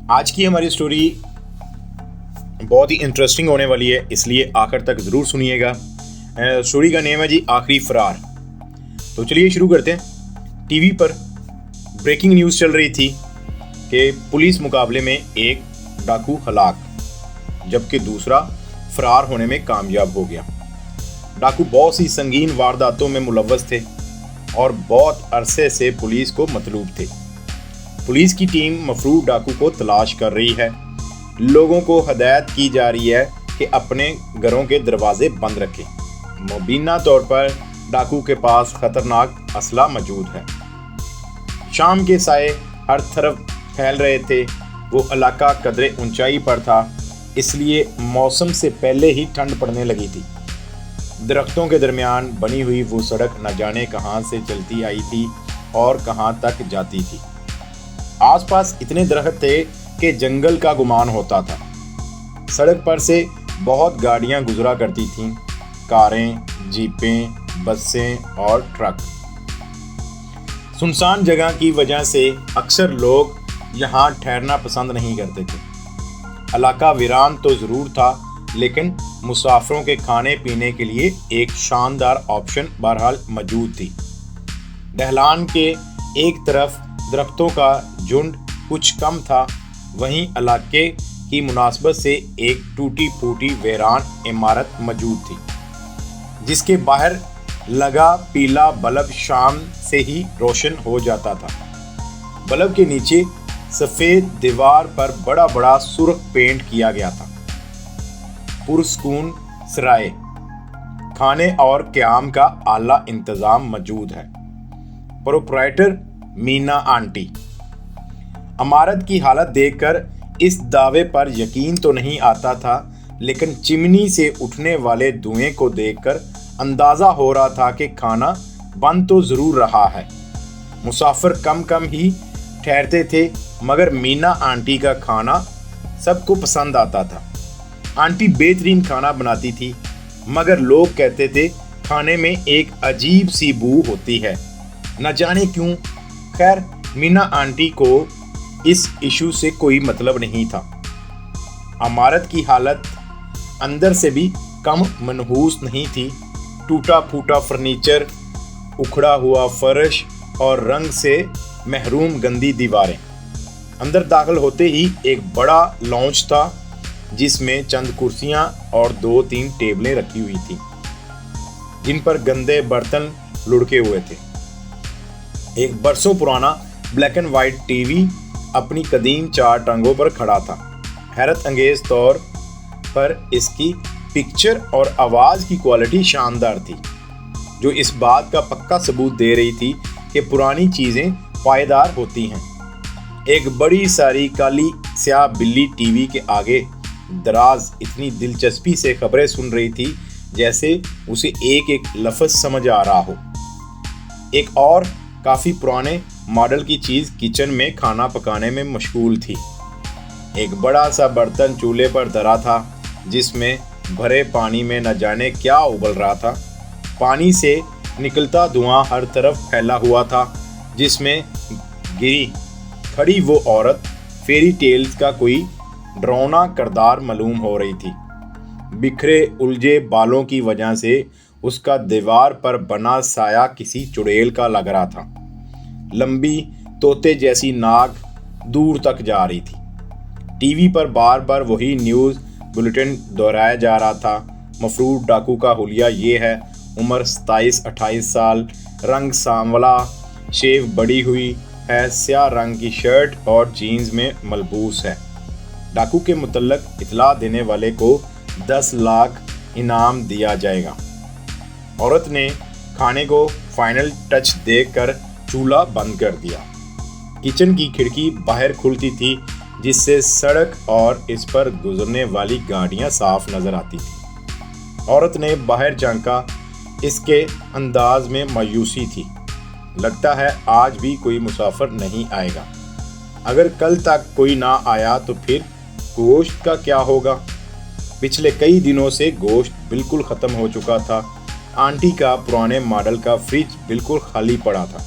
آج کی ہماری سٹوری بہت ہی انٹرسٹنگ ہونے والی ہے، اس لیے آخر تک ضرور سنیے گا۔ سٹوری کا نیم ہے جی آخری فرار۔ تو چلیے شروع کرتے ہیں۔ ٹی وی پر بریکنگ نیوز چل رہی تھی کہ پولیس مقابلے میں ایک ڈاکو ہلاک جبکہ دوسرا فرار ہونے میں کامیاب ہو گیا۔ ڈاکو بہت سی سنگین وارداتوں میں ملوث تھے اور بہت عرصے سے پولیس کو مطلوب تھے۔ پولیس کی ٹیم مفروض ڈاکو کو تلاش کر رہی ہے۔ لوگوں کو ہدایت کی جا رہی ہے کہ اپنے گھروں کے دروازے بند رکھیں۔ مبینہ طور پر ڈاکو کے پاس خطرناک اسلحہ موجود ہے۔ شام کے سائے ہر طرف پھیل رہے تھے۔ وہ علاقہ قدرے اونچائی پر تھا، اس لیے موسم سے پہلے ہی ٹھنڈ پڑنے لگی تھی۔ درختوں کے درمیان بنی ہوئی وہ سڑک نہ جانے کہاں سے چلتی آئی تھی اور کہاں تک جاتی تھی۔ آس پاس اتنے درخت تھے کہ جنگل کا گمان ہوتا تھا۔ سڑک پر سے بہت گاڑیاں گزرا کرتی تھیں، کاریں، جیپیں، بسیں اور ٹرک۔ سنسان جگہ کی وجہ سے اکثر لوگ یہاں ٹھہرنا پسند نہیں کرتے تھے۔ علاقہ ویران تو ضرور تھا، لیکن مسافروں کے کھانے پینے کے لیے ایک شاندار آپشن بہرحال موجود تھی۔ ڈھلان کے ایک طرف درختوں کا جھنڈ کچھ کم تھا، وہیں علاقے کی مناسبت سے ایک ٹوٹی پھوٹی ویران عمارت موجود تھی جس کے باہر لگا پیلا بلب شام سے ہی روشن ہو جاتا تھا۔ بلب کے نیچے سفید دیوار پر بڑا بڑا سرخ پینٹ کیا گیا تھا۔ پرسکون سرائے، کھانے اور قیام کا اعلیٰ انتظام موجود ہے۔ پروپرائٹر مینا آنٹی۔ عمارت کی حالت دیکھ کر اس دعوے پر یقین تو نہیں آتا تھا، لیکن چمنی سے اٹھنے والے دھوئیں کو دیکھ کر اندازہ ہو رہا تھا کہ کھانا بن تو ضرور رہا ہے۔ مسافر کم ہی ٹھہرتے تھے، مگر مینا آنٹی کا کھانا سب کو پسند آتا تھا۔ آنٹی بہترین کھانا بناتی تھی، مگر لوگ کہتے تھے کھانے میں ایک عجیب سی بو ہوتی ہے، نہ جانے کیوں۔ خیر، مینا آنٹی کو اس ایشو سے کوئی مطلب نہیں تھا۔ عمارت کی حالت اندر سے بھی کم منحوس نہیں تھی۔ ٹوٹا پھوٹا فرنیچر، اکھڑا ہوا فرش اور رنگ سے محروم گندی دیواریں۔ اندر داخل ہوتے ہی ایک بڑا لاؤنج تھا جس میں چند کرسیاں اور 2-3 ٹیبلیں رکھی ہوئی تھیں جن پر گندے برتن لڑکے ہوئے تھے۔ ایک برسوں پرانا black and white T V اپنی قدیم 4 ٹانگوں پر کھڑا تھا۔ حیرت انگیز طور پر اس کی پکچر اور آواز کی کوالٹی شاندار تھی، جو اس بات کا پکا ثبوت دے رہی تھی کہ پرانی چیزیں پائیدار ہوتی ہیں۔ ایک بڑی ساری کالی سیاہ بلی ٹی وی کے آگے دراز اتنی دلچسپی سے خبریں سن رہی تھی جیسے اسے ایک ایک لفظ سمجھ آ رہا ہو۔ ایک اور کافی پرانے ماڈل کی چیز کچن میں کھانا پکانے میں مشغول تھی۔ ایک بڑا سا برتن چولہے پر دھرا تھا جس میں بھرے پانی میں نہ جانے کیا ابل رہا تھا۔ پانی سے نکلتا دھواں ہر طرف پھیلا ہوا تھا، جس میں گری کھڑی وہ عورت فیری ٹیلز کا کوئی ڈراؤنا کردار معلوم ہو رہی تھی۔ بکھرے الجھے بالوں کی وجہ سے اس کا دیوار پر بنا سایہ کسی چڑیل کا لگ رہا تھا۔ لمبی طوطے جیسی ناک دور تک جا رہی تھی۔ ٹی وی پر بار بار وہی نیوز بلیٹن دہرایا جا رہا تھا۔ مفروض ڈاکو کا حلیہ یہ ہے، عمر 27-28 سال، رنگ سانولا، شیو بڑی ہوئی ہے، سیاہ رنگ کی شرٹ اور جینز میں ملبوس ہے۔ ڈاکو کے متعلق اطلاع دینے والے کو 10 لاکھ انعام دیا جائے گا۔ عورت نے کھانے کو فائنل ٹچ دے کر چولہا بند کر دیا۔ کچن کی کھڑکی باہر کھلتی تھی جس سے سڑک اور اس پر گزرنے والی گاڑیاں صاف نظر آتی تھی۔ عورت نے باہر جھانکا، اس کے انداز میں مایوسی تھی۔ لگتا ہے آج بھی کوئی مسافر نہیں آئے گا۔ اگر کل تک کوئی نہ آیا تو پھر گوشت کا کیا ہوگا؟ پچھلے کئی دنوں سے گوشت بالکل ختم ہو چکا تھا۔ آنٹی کا پرانے ماڈل کا فریج بالکل خالی پڑا تھا۔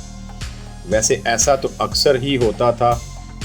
ویسے ایسا تو اکثر ہی ہوتا تھا،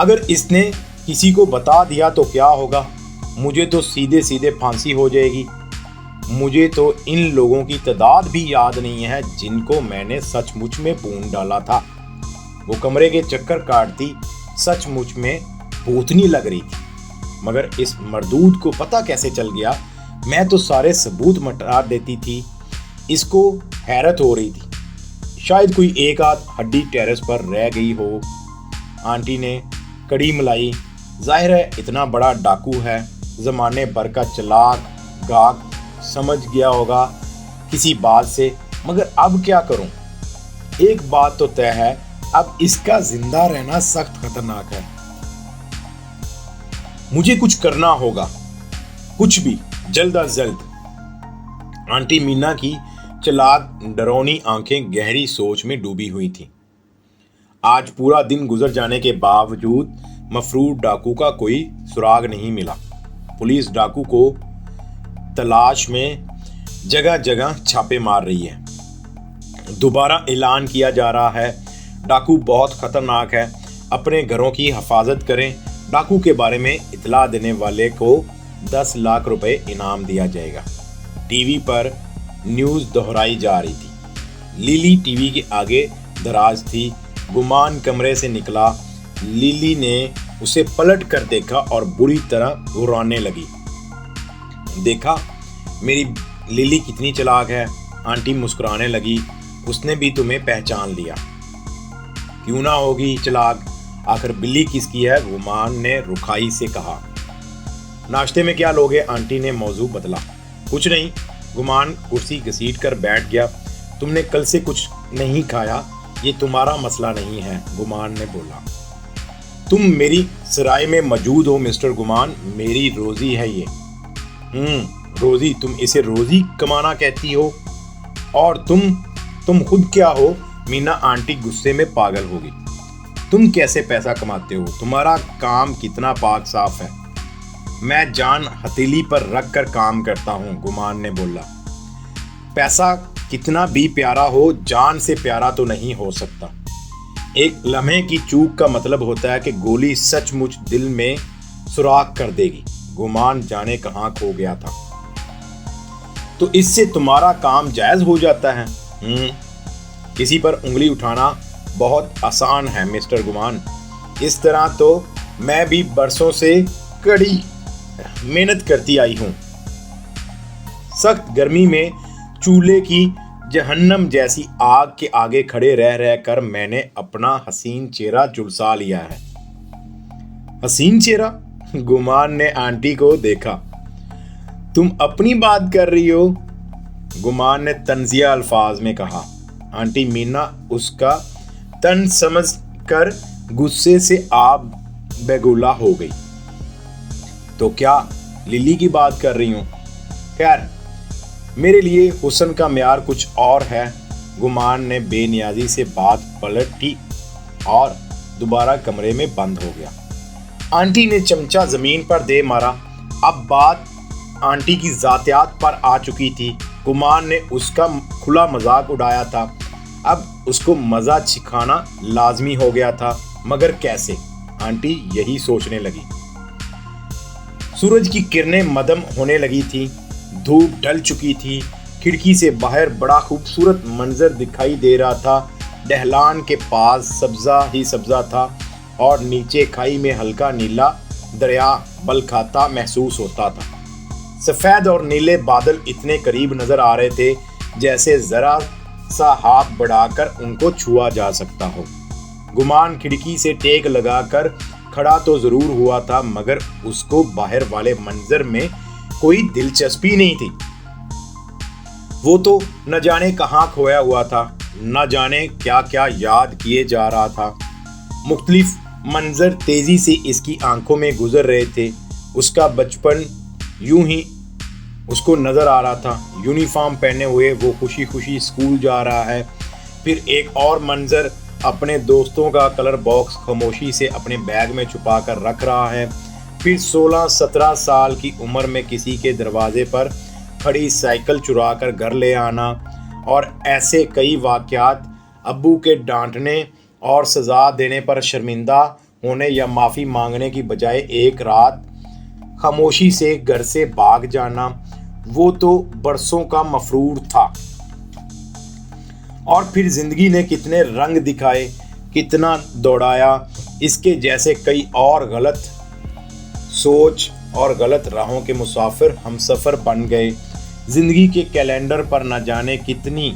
اگر اس نے کسی کو بتا دیا تو کیا ہوگا؟ مجھے تو سیدھے سیدھے پھانسی ہو جائے گی۔ مجھے تو ان لوگوں کی تعداد بھی یاد نہیں ہے جن کو میں نے سچ مچ میں بھون ڈالا تھا۔ وہ کمرے کے چکر کاٹتی سچ مچ میں بھوتنی لگ رہی تھی، مگر اس مردود کو پتہ کیسے چل گیا؟ میں تو سارے ثبوت مٹا دیتی تھی۔ اس کو حیرت ہو رہی تھی، شاید کوئی ایک آدھ ہڈی ٹیرس پر رہ گئی ہو۔ آنٹی نے کڑی ملائی۔ ظاہر ہے اتنا بڑا ڈاکو ہے، زمانے بھر کا چلاک گاگ سمجھ گیا ہوگا کسی بات سے، مگر اب کیا کروں؟ ایک بات تو طے ہے، اب اس کا زندہ رہنا سخت خطرناک ہے۔ مجھے کچھ کرنا ہوگا، کچھ بھی، جلد از جلد۔ آنٹی مینا کی چلاک ڈرونی آنکھیں گہری سوچ میں ڈوبی ہوئی تھیں۔ آج پورا دن گزر جانے کے باوجود مفرور ڈاکو کا کوئی سراغ نہیں ملا۔ پولیس ڈاکو کو تلاش میں جگہ جگہ چھاپے مار رہی ہے۔ دوبارہ اعلان کیا جا رہا ہے، ڈاکو بہت خطرناک ہے، اپنے گھروں کی حفاظت کریں۔ ڈاکو کے بارے میں اطلاع دینے والے کو 10 لاکھ روپے انعام دیا جائے گا۔ ٹی وی پر نیوز دہرائی جا رہی تھی۔ لیلی ٹی وی کے آگے دراز تھی۔ گمان کمرے سے نکلا۔ لیلی نے اسے پلٹ کر دیکھا اور بری طرح گھرانے لگی۔ دیکھا میری لیلی کتنی چلاک ہے؟ آنٹی مسکرانے لگی۔ اس نے بھی تمہیں پہچان لیا۔ کیوں نہ ہوگی چلاک، آخر بلی کس کی ہے؟ گمان نے رکھائی سے کہا۔ ناشتے میں کیا لوگے؟ آنٹی نے موضوع بدلا۔ کچھ نہیں۔ گمان کرسی گھسیٹ کر بیٹھ گیا۔ تم نے کل سے کچھ نہیں کھایا، یہ تمہارا مسئلہ نہیں ہے، گمان نے بولا۔ تم میری سرائے میں موجود ہو مسٹر گمان، میری روزی ہے یہ۔ روزی؟ تم اسے روزی کمانا کہتی ہو؟ اور تم خود کیا ہو؟ مینا آنٹی غصے میں پاگل ہوگی۔ تم کیسے پیسہ کماتے ہو؟ تمہارا کام کتنا پاک صاف ہے۔ میں جان ہتھیلی پر رکھ کر کام کرتا ہوں، گمان نے بولا۔ پیسہ کتنا بھی پیارا ہو، جان سے پیارا تو نہیں ہو سکتا۔ ایک لمحے کی چوک کا مطلب ہوتا ہے کہ گولی سچ مچ دل میں سوراخ کر دے گی۔ گمان جانے کہاں کھو گیا تھا۔ تو اس سے تمہارا کام جائز ہو جاتا ہے۔ کسی پر انگلی اٹھانا بہت آسان ہے مسٹر گمان۔ اس طرح تو میں بھی برسوں سے کڑی محنت کرتی آئی ہوں۔ سخت گرمی میں چولہے کی جہنم جیسی آگ کے آگے کھڑے رہ کر میں نے اپنا حسین چہرہ جھلسا لیا ہے۔ حسین چہرہ؟ گمان نے آنٹی کو دیکھا۔ تم اپنی بات کر رہی ہو؟ گمان نے طنزیہ الفاظ میں کہا۔ آنٹی مینا اس کا طنز سمجھ کر غصے سے آب بگولا ہو گئی۔ تو کیا للی کی بات کر رہی ہوں؟ خیر، میرے لیے حسن کا معیار کچھ اور ہے۔ گمان نے بے نیازی سے بات پلٹی اور دوبارہ کمرے میں بند ہو گیا۔ آنٹی نے چمچہ زمین پر دے مارا۔ اب بات آنٹی کی ذاتیات پر آ چکی تھی۔ گمان نے اس کا کھلا مذاق اڑایا تھا، اب اس کو مزہ چکھانا لازمی ہو گیا تھا، مگر کیسے؟ آنٹی یہی سوچنے لگی۔ سورج کی کرنیں مدھم ہونے لگی تھی، دھوپ ڈھل چکی تھی۔ کھڑکی سے باہر بڑا خوبصورت منظر دکھائی دے رہا تھا۔ ڈھلان کے پاس سبزہ ہی سبزہ تھا اور نیچے کھائی میں ہلکا نیلا دریا بل کھاتا محسوس ہوتا تھا۔ سفید اور نیلے بادل اتنے قریب نظر آ رہے تھے جیسے ذرا سا ہاتھ بڑھا کر ان کو چھوا جا سکتا ہو۔ گمان کھڑکی سے ٹیک لگا کر کھڑا تو ضرور ہوا تھا، مگر اس کو باہر والے منظر میں کوئی دلچسپی نہیں تھی۔ وہ تو نہ جانے کہاں کھویا ہوا تھا، نہ جانے کیا کیا یاد کیے جا رہا تھا۔ مختلف منظر تیزی سے اس کی آنکھوں میں گزر رہے تھے۔ اس کا بچپن یوں ہی اس کو نظر آ رہا تھا، یونیفارم پہنے ہوئے وہ خوشی خوشی اسکول جا رہا ہے۔ پھر ایک اور منظر، اپنے دوستوں کا کلر باکس خاموشی سے اپنے بیگ میں چھپا کر رکھ رہا ہے۔ پھر 16-17 سال کی عمر میں کسی کے دروازے پر کھڑی سائیکل چرا کر گھر لے آنا، اور ایسے کئی واقعات۔ ابو کے ڈانٹنے اور سزا دینے پر شرمندہ ہونے یا معافی مانگنے کی بجائے ایک رات خاموشی سے گھر سے بھاگ جانا، وہ تو برسوں کا مفرور تھا۔ اور پھر زندگی نے کتنے رنگ دکھائے، کتنا دوڑایا۔ اس کے جیسے کئی اور غلط سوچ اور غلط راہوں کے مسافر ہم سفر بن گئے۔ زندگی کے کیلنڈر پر نہ جانے کتنی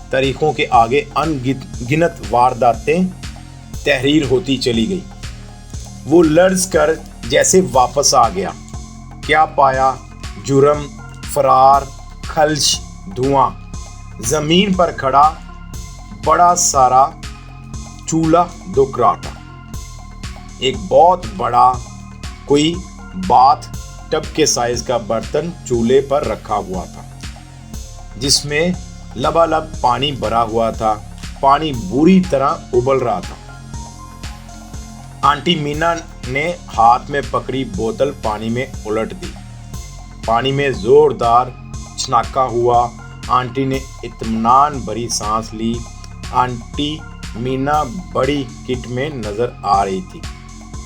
تاریخوں کے آگے ان گنت وارداتیں تحریر ہوتی چلی گئی۔ وہ لرز کر جیسے واپس آ گیا۔ کیا پایا؟ جرم، فرار، خلش، دھواں۔ زمین پر کھڑا بڑا سارا چولہا دکھ رہا تھا۔ ایک بہت بڑا کوئی باتھ ٹب کے سائز کا برتن چولہے پر رکھا ہوا تھا، جس میں لبالب پانی بھرا ہوا تھا۔ پانی بری طرح ابل رہا تھا۔ آنٹی مینا نے ہاتھ میں پکڑی بوتل پانی میں الٹ دی۔ پانی میں زوردار چھناکا ہوا۔ آنٹی نے اطمینان بھری سانس لی۔ آنٹی مینا بڑی کٹ میں نظر آ رہی تھی،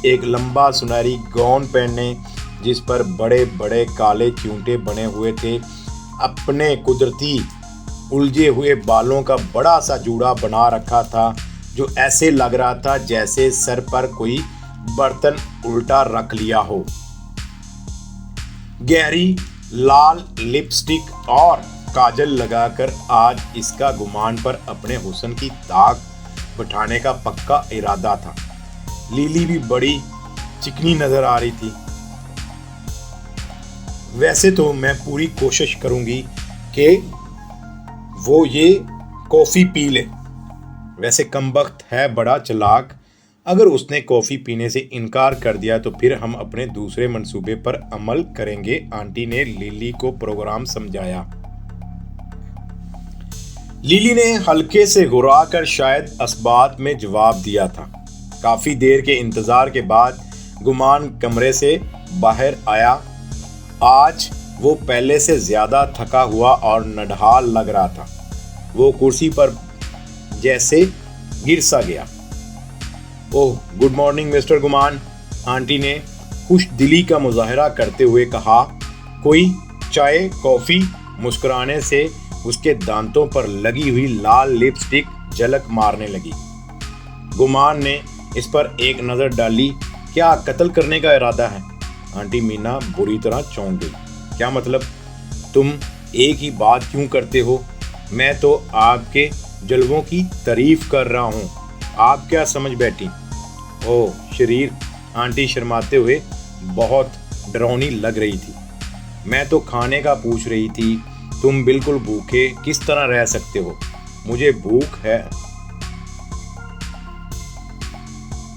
ایک لمبا سنہری گاؤن پہنے جس پر بڑے بڑے کالے چونٹے بنے ہوئے تھے۔ اپنے قدرتی الجھے ہوئے بالوں کا بڑا سا جوڑا بنا رکھا تھا جو ایسے لگ رہا تھا جیسے سر پر کوئی برتن الٹا رکھ لیا ہو۔ گہری لال لپسٹک اور کاجل لگا کر آج اس کا گمان پر اپنے حسن کی داغ بٹھانے کا پکا ارادہ تھا۔ لیلی بھی بڑی چکنی نظر آ رہی تھی۔ ویسے تو میں پوری کوشش کروں گی کہ وہ یہ کافی پی لے۔ ویسے کمبخت ہے بڑا چلاک، اگر اس نے کافی پینے سے انکار کر دیا تو پھر ہم اپنے دوسرے منصوبے پر عمل کریں گے۔ آنٹی نے لیلی کو پروگرام سمجھایا۔ لیلی نے ہلکے سے گھرا کر شاید اسبات میں جواب دیا تھا۔ کافی دیر کے انتظار کے بعد گمان کمرے سے باہر آیا۔ آج وہ پہلے سے زیادہ تھکا ہوا اور نڈھال لگ رہا تھا۔ وہ کرسی پر جیسے گر سا گیا۔ اوہ، گڈ مارننگ مسٹر گمان، آنٹی نے خوش دلی کا مظاہرہ کرتے ہوئے کہا۔ کوئی چائے، کافی؟ مسکرانے سے اس کے دانتوں پر لگی ہوئی لال لپسٹک جھلک مارنے لگی۔ گمان نے اس پر ایک نظر ڈالی۔ کیا قتل کرنے کا ارادہ ہے؟ آنٹی مینا بری طرح چونک گئی۔ کیا مطلب؟ تم ایک ہی بات کیوں کرتے ہو؟ میں تو آپ کے جلووں کی تعریف کر رہا ہوں، آپ کیا سمجھ بیٹھی؟ اوہ شریر، آنٹی شرماتے ہوئے بہت ڈراؤنی لگ رہی تھی۔ میں تو کھانے کا پوچھ رہی تھی، تم بالکل بھوکے کس طرح رہ سکتے ہو؟ مجھے بھوک ہے۔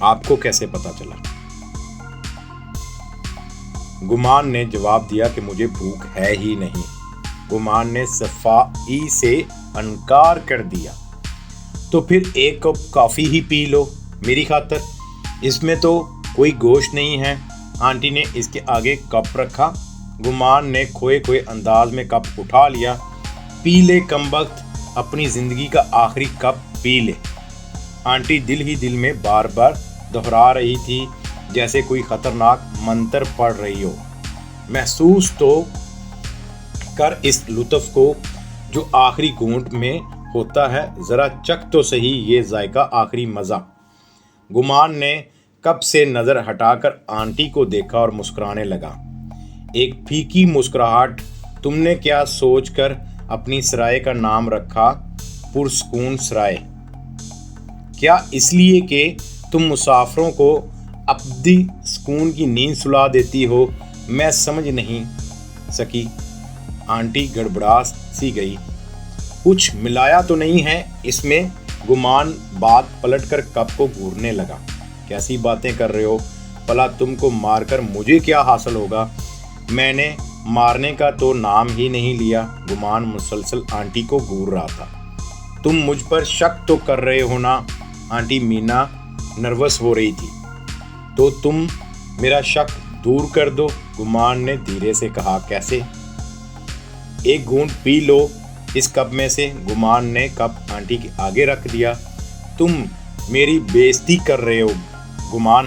آپ کو کیسے پتا چلا؟ گمان نے جواب دیا کہ مجھے بھوک ہے ہی نہیں۔ گمان نے صفائی سے انکار کر دیا۔ تو پھر ایک کپ کافی ہی پی لو میری خاطر، اس میں تو کوئی گوشت نہیں ہے۔ آنٹی نے اس کے آگے کپ رکھا۔ گمان نے کھوئے انداز میں کپ اٹھا لیا۔ پی لے کمبخت، اپنی زندگی کا آخری کپ پی لے۔ آنٹی دل ہی دل میں بار بار دہرا رہی تھی، جیسے کوئی خطرناک منتر پڑھ رہی ہو۔ محسوس تو کر اس لطف کو جو آخری گھونٹ میں ہوتا ہے، ذرا چکھ تو صحیح یہ ذائقہ، آخری مزہ۔ گمان نے کپ سے نظر ہٹا کر آنٹی کو دیکھا اور مسکرانے لگا۔ ایک پھیکی مسکراہٹ۔ تم نے کیا سوچ کر اپنی سرائے کا نام رکھا پرسکون سرائے؟ کیا اس لیے کہ تم مسافروں کو ابدی سکون کی نیند سلا دیتی ہو؟ میں سمجھ نہیں سکی۔ آنٹی گڑبڑا سی گئی۔ کچھ ملایا تو نہیں ہے اس میں؟ گمان بات پلٹ کر کپ کو گھورنے لگا۔ کیسی باتیں کر رہے ہو؟ بھلا تم کو مار کر مجھے کیا حاصل ہوگا؟ میں نے مارنے کا تو نام ہی نہیں لیا۔ گمان مسلسل آنٹی کو گھور رہا تھا۔ تم مجھ پر شک تو کر رہے ہو نا؟ آنٹی مینا نروس ہو رہی تھی۔ تو تم میرا شک دور کر دو، گمان نے دھیرے سے کہا۔ کیسے؟ ایک گھونٹ پی لو اس کپ میں سے۔ گمان نے کپ آنٹی کے آگے رکھ دیا۔ تم میری بے عزتی کر رہے ہو گمان،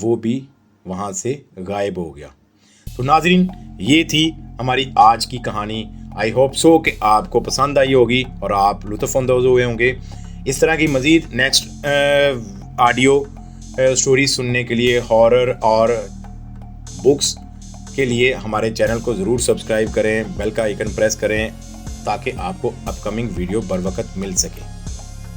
وہ بھی وہاں سے غائب ہو گیا۔ تو ناظرین، یہ تھی ہماری آج کی کہانی۔ آئی ہوپ سو کہ آپ کو پسند آئی ہوگی اور آپ لطف اندوز ہوئے ہوں گے۔ اس طرح کی مزید نیکسٹ آڈیو سٹوری سننے کے لیے، ہارر اور بکس کے لیے ہمارے چینل کو ضرور سبسکرائب کریں، بیل کا آئیکن پریس کریں تاکہ آپ کو اپ کمنگ ویڈیو بر وقت مل سکے۔